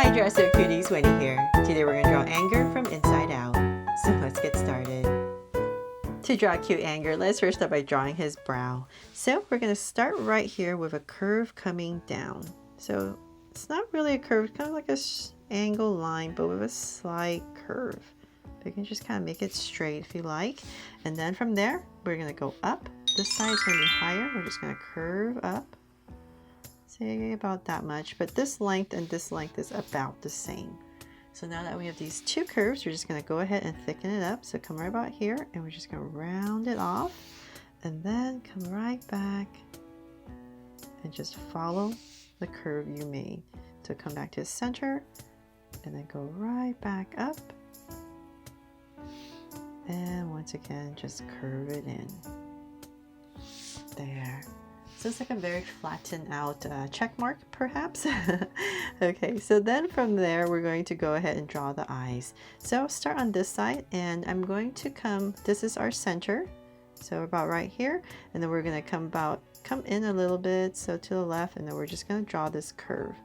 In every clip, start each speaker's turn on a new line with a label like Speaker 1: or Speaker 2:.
Speaker 1: Hi Dresser Cuties, Winnie here. Today we're going to draw anger from inside out. So let's get started. To draw cute anger, let's first start by drawing his brow. So we're going to start right here with a curve coming down. So it's not really a curve, kind of like a angle line, but with a slight curve. You can just kind of make it straight if you like. And then from there, we're going to go up. This side is going to be higher. We're just going to curve up. Say about that much, but this length and this length is about the same. So now that we have these two curves, we're just going to go ahead and thicken it up. So come right about here and we're just going to round it off and then come right back and just follow the curve you made. So come back to the center and then go right back up. And once again, just curve it in. There. So it's like a very flattened out check mark, perhaps. Okay, so then from there, we're going to go ahead and draw the eyes. So start on this side, and I'm going to come, this is our center. So about right here, and then we're gonna come in a little bit, so to the left, and then we're just gonna draw this curve.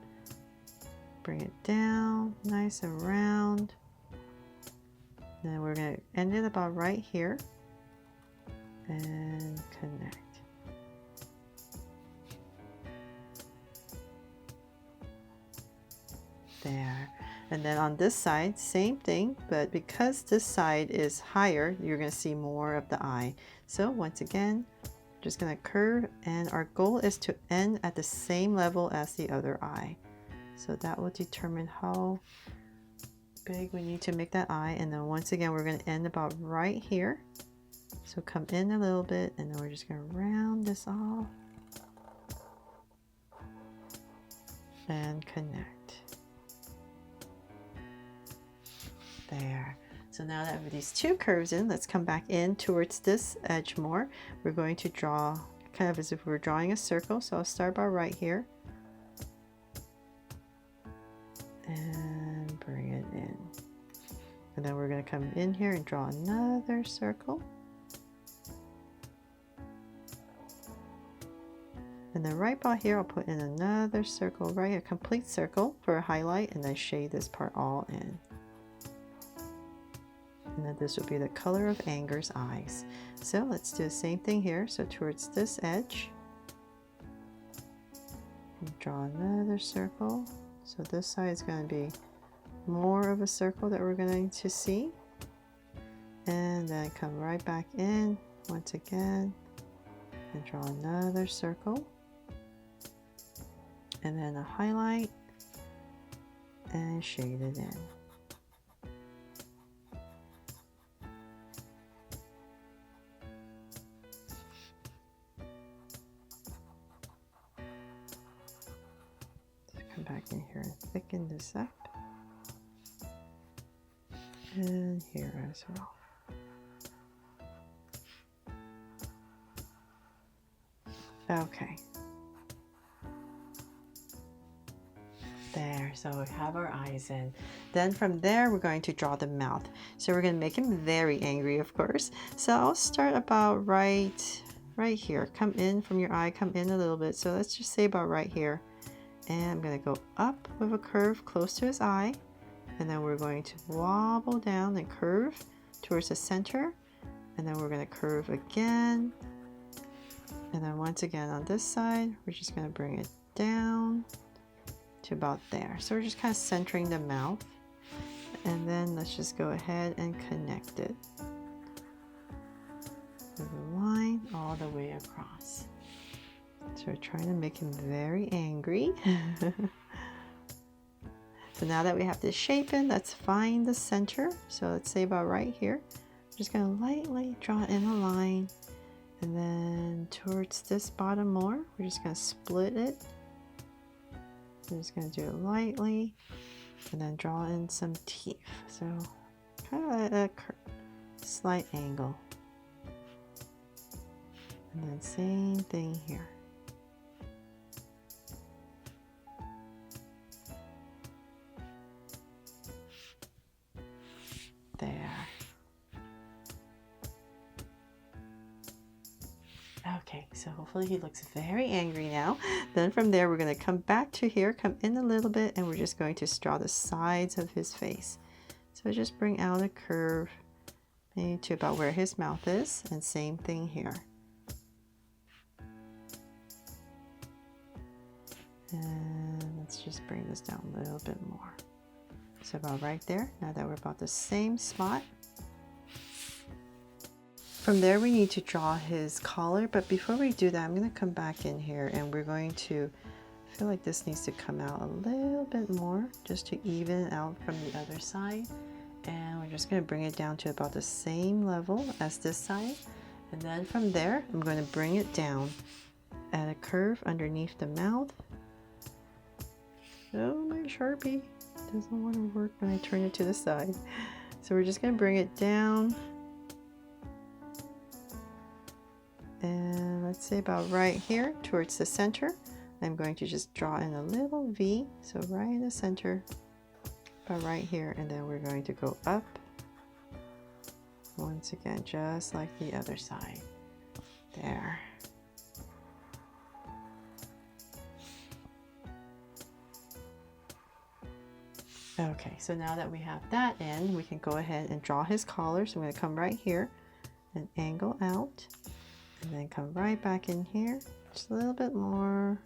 Speaker 1: Bring it down, nice and round. Then we're gonna end it about right here, and connect. There. And then on this side, same thing, but because this side is higher, you're going to see more of the eye. So once again, just going to curve, and our goal is to end at the same level as the other eye. So that will determine how big we need to make that eye. And then once again, we're going to end about right here. So come in a little bit, and then we're just going to round this off and connect. There. So now that we have these two curves in, let's come back in towards this edge more. We're going to draw kind of as if we were drawing a circle. So I'll start about right here and bring it in. And then we're going to come in here and draw another circle. And then right about here, I'll put in another circle, right? A complete circle for a highlight, and then shade this part all in. And then this will be the color of Anger's eyes. So let's do the same thing here. So towards this edge, draw another circle. So this side is going to be more of a circle that we're going to see. And then come right back in once again and draw another circle. And then a highlight and shade it in. Come back in here and thicken this up. And here as well. Okay. There, so we have our eyes in. Then from there, we're going to draw the mouth. So we're going to make him very angry, of course. So I'll start about right here. Come in from your eye, come in a little bit. So let's just say about right here. And I'm going to go up with a curve close to his eye. And then we're going to wobble down and curve towards the center. And then we're going to curve again. And then once again on this side, we're just going to bring it down to about there. So we're just kind of centering the mouth. And then let's just go ahead and connect it with a line all the way across. So we're trying to make him very angry. So now that we have this shape in, let's find the center. So let's say about right here. I'm just going to lightly draw in a line. And then towards this bottom more, we're just going to split it. I'm just going to do it lightly. And then draw in some teeth. So kind of at a slight angle. And then same thing here. There. Okay, so hopefully he looks very angry now. Then from there, we're going to come back to here, come in a little bit, and we're just going to draw the sides of his face. So just bring out a curve, maybe to about where his mouth is, and same thing here. And let's just bring this down a little bit more. So about right there. Now that we're about the same spot. From there we need to draw his collar, but before we do that, I'm going to come back in here and we're going to, I feel like this needs to come out a little bit more just to even it out from the other side. And we're just going to bring it down to about the same level as this side. And then from there, I'm going to bring it down at a curve underneath the mouth. Oh, my Sharpie doesn't want to work when I turn it to the side. So we're just going to bring it down. And let's say about right here towards the center. I'm going to just draw in a little V. So right in the center, about right here. And then we're going to go up. Once again, just like the other side. There. Okay, so now that we have that in, we can go ahead and draw his collar. So I'm going to come right here and angle out, and then come right back in here, just a little bit more,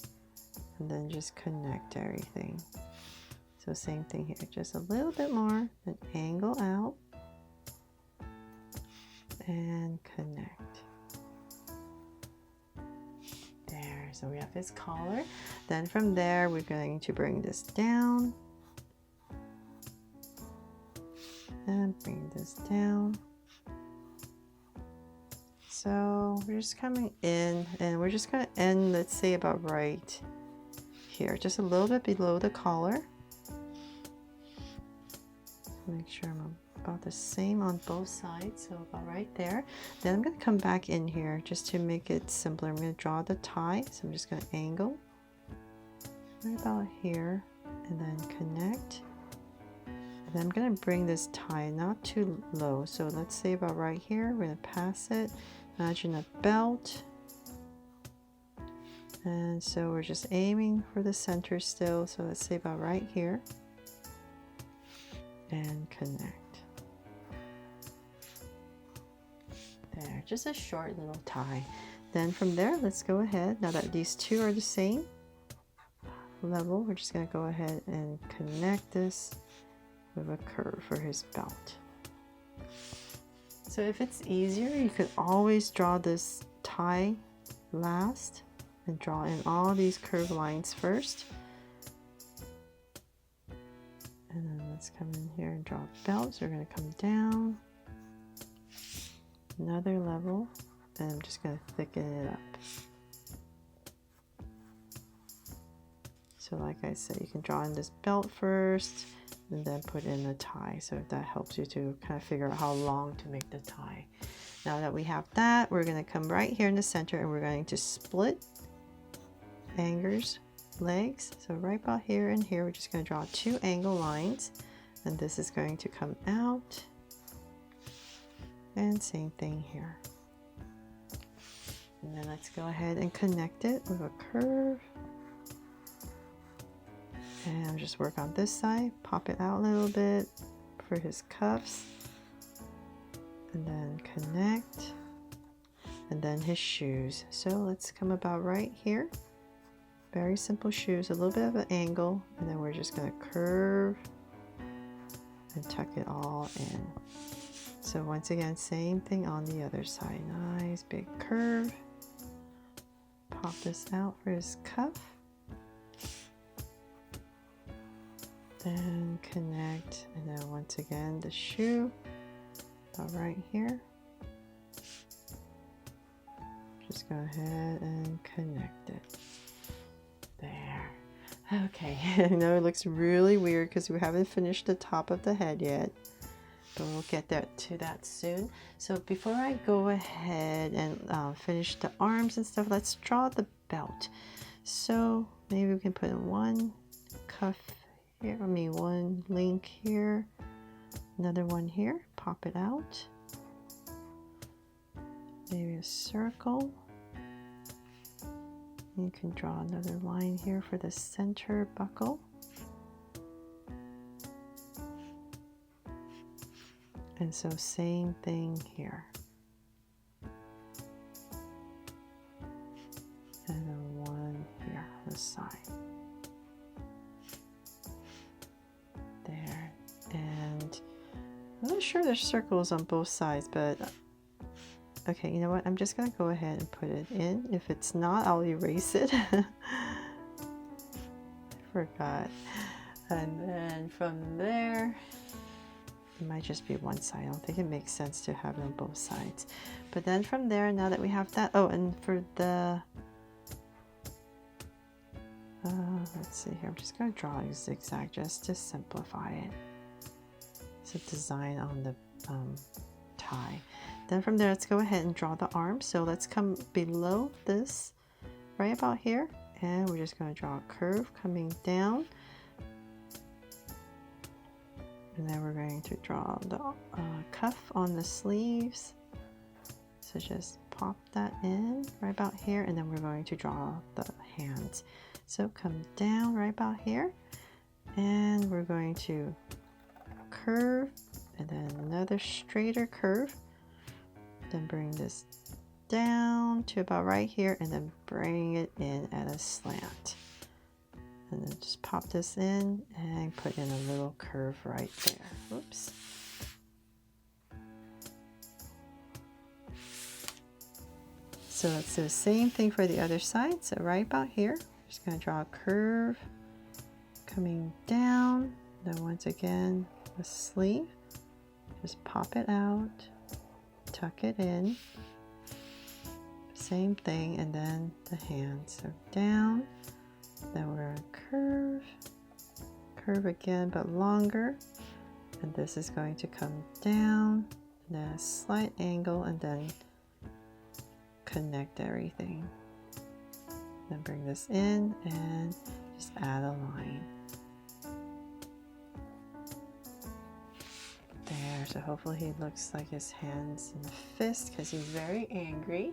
Speaker 1: and then just connect everything. So same thing here, just a little bit more, then angle out, and connect. There, so we have his collar. Then from there, we're going to bring this down. And bring this down. So we're just coming in and we're just going to end, let's say about right here, just a little bit below the collar. Make sure I'm about the same on both sides, so about right there. Then I'm going to come back in here just to make it simpler. I'm going to draw the tie, so I'm just going to angle right about here and then connect. And then I'm going to bring this tie not too low, so let's say about right here. We're going to pass it. Imagine a belt. And so we're just aiming for the center still, so let's say about right here. And connect. There, just a short little tie. Then from there, let's go ahead. Now that these two are the same level, we're just going to go ahead and connect this with a curve for his belt. So if it's easier, you could always draw this tie last and draw in all these curved lines first. And then let's come in here and draw a belt. So we're going to come down another level, and I'm just going to thicken it up. So like I said, you can draw in this belt first and then put in the tie. So if that helps you to kind of figure out how long to make the tie. Now that we have that, we're going to come right here in the center and we're going to split Anger's legs. So right about here and here, we're just going to draw two angle lines, and this is going to come out, and same thing here. And then let's go ahead and connect it with a curve. And just work on this side, pop it out a little bit for his cuffs, and then connect, and then his shoes. So let's come about right here. Very simple shoes, a little bit of an angle, and then we're just going to curve and tuck it all in. So once again, same thing on the other side. Nice big curve. Pop this out for his cuff. Then connect, and then once again the shoe about right here. Just go ahead and connect it. There. Okay, I know it looks really weird because we haven't finished the top of the head yet, but we'll get to that soon. So before I go ahead and finish the arms and stuff, let's draw the belt. So maybe we can put in one cuff here, one link here, another one here, pop it out, maybe a circle, You can draw another line here for the center buckle. And so same thing here. And then one here on the side. There. And I'm not sure there's circles on both sides, but okay, you know what? I'm just gonna go ahead and put it in. If it's not, I'll erase it. I forgot. And then from there, it might just be one side. I don't think it makes sense to have it on both sides. But then from there, now that we have that, oh, and for the, let's see here, I'm just going to draw a zigzag just to simplify it. It's a design on the tie. Then from there, let's go ahead and draw the arm. So let's come below this, right about here, and we're just going to draw a curve coming down. And then we're going to draw the cuff on the sleeves. So just pop that in right about here, and then we're going to draw the hands. So come down right about here, and we're going to curve, and then another straighter curve. Then bring this down to about right here, and then bring it in at a slant. And then just pop this in and put in a little curve right there. Oops. So let's do the same thing for the other side. So right about here, I'm just going to draw a curve coming down. Then once again, the sleeve. Just pop it out, tuck it in. Same thing, and then the hands. So down. Then we're going to curve again, but longer. And this is going to come down, and then a slight angle, and then connect everything. Then bring this in and just add a line. There, so hopefully he looks like his hands in a fist because he's very angry.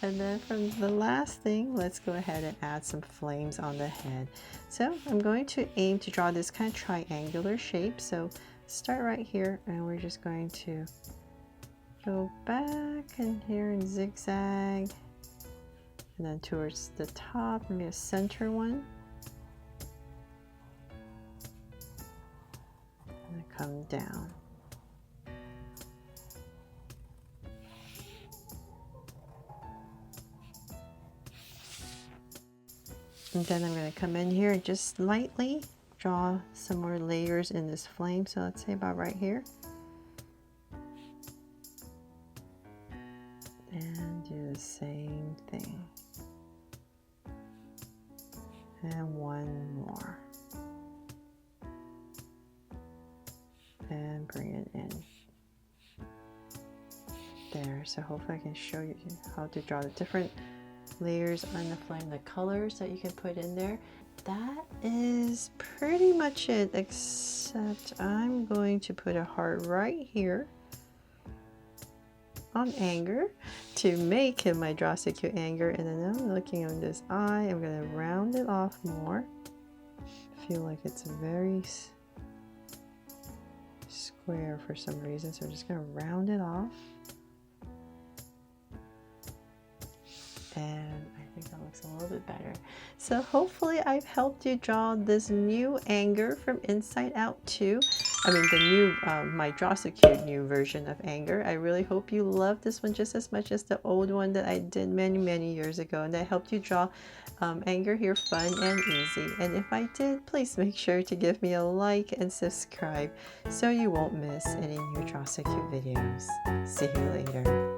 Speaker 1: And then from the last thing, let's go ahead and add some flames on the head. So I'm going to aim to draw this kind of triangular shape. So start right here, and we're just going to go back in here and zigzag. And then towards the top, maybe a center one. And then come down. And then I'm going to come in here and just lightly draw some more layers in this flame. So let's say about right here. And do the same thing. And one more. And bring it in. There. So hopefully I can show you how to draw the different layers on the flame, the colors that you can put in there. That is pretty much it, except I'm going to put a heart right here on Anger to make him my Draw So Cute Anger. And then I'm looking on this eye. I'm going to round it off more. I feel like it's very square for some reason, so I'm just going to round it off. And I think that looks a little bit better. So hopefully I've helped you draw this new Anger from Inside Out 2. I mean the new, my Draw So Cute new version of Anger. I really hope you love this one just as much as the old one that I did many years ago. And I helped you draw Anger here fun and easy. And if I did, please make sure to give me a like and subscribe so you won't miss any new Draw So Cute videos. See you later.